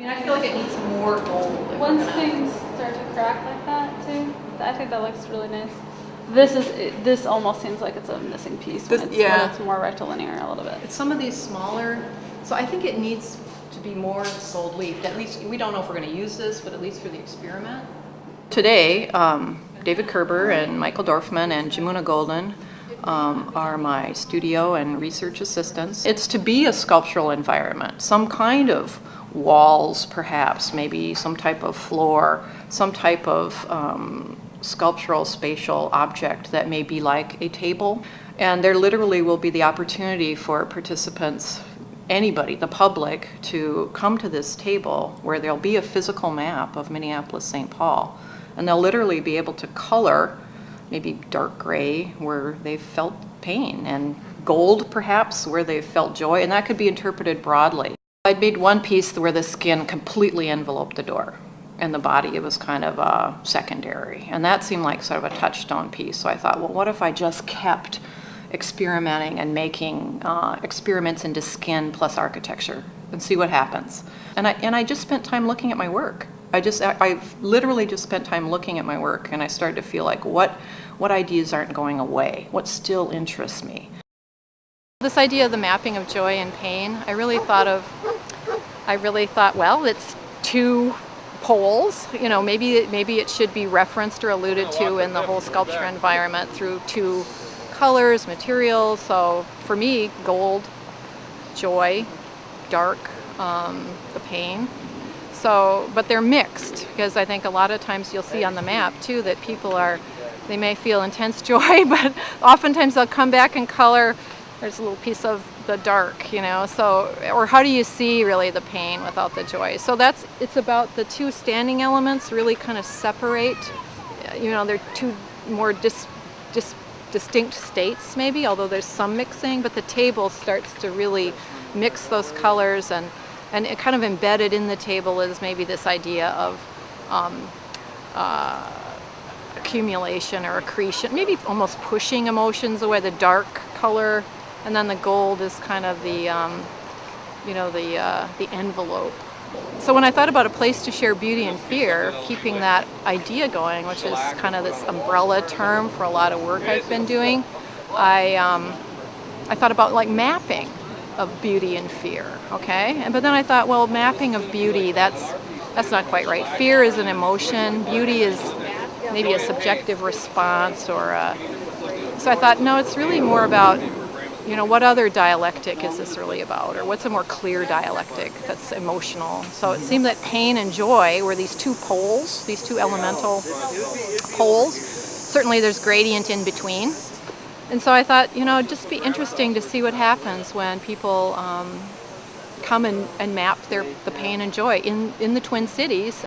mean, I feel like it needs more gold. Once things start to crack like that too, I think that looks really nice. This almost seems like it's a missing piece when it's more rectilinear a little bit. It's some of these smaller, so I think it needs to be more gold leafed. At least, we don't know if we're going to use this, but at least for the experiment. Today, David Kerber and Michael Dorfman and Jamuna Golden are my studio and research assistants. It's to be a sculptural environment, some kind of walls perhaps, maybe some type of floor, some type of sculptural spatial object that may be like a table. And there literally will be the opportunity for participants, anybody, the public, to come to this table where there'll be a physical map of Minneapolis-St. Paul. And they'll literally be able to color maybe dark gray where they've felt pain, and gold perhaps where they've felt joy, and that could be interpreted broadly. I'd made one piece where the skin completely enveloped the door, and the body, it was kind of secondary. And that seemed like sort of a touchstone piece. So I thought, well, what if I just kept experimenting and making experiments into skin plus architecture and see what happens? And I just spent time looking at my work. I literally just spent time looking at my work, and I started to feel like what ideas aren't going away, what still interests me. This idea of the mapping of joy and pain, I really thought, well, it's two poles, you know, maybe it should be referenced or alluded to in the whole sculpture environment through two colors, materials. So for me, gold, joy, dark, the pain. So, but they're mixed, because I think a lot of times you'll see on the map too that people they may feel intense joy, but oftentimes they'll come back and color. There's a little piece of the dark, you know, so, or how do you see really the pain without the joy? So it's about the two standing elements really kind of separate, you know, they're two more distinct states maybe, although there's some mixing, but the table starts to really mix those colors, and it kind of embedded in the table is maybe this idea of accumulation or accretion, maybe almost pushing emotions away, the dark color, and then the gold is kind of the, you know, the envelope. So when I thought about a place to share beauty and fear, keeping that idea going, which is kind of this umbrella term for a lot of work I've been doing, I thought about like mapping of beauty and fear, okay? But then I thought, well, mapping of beauty, that's not quite right. Fear is an emotion. Beauty is maybe a subjective response, so I thought, no, it's really more about, you know, what other dialectic is this really about, or what's a more clear dialectic that's emotional? So it seemed that pain and joy were these two poles, these two elemental poles. Certainly there's gradient in between. And so I thought, you know, it'd just be interesting to see what happens when people come and map the pain and joy in the Twin Cities.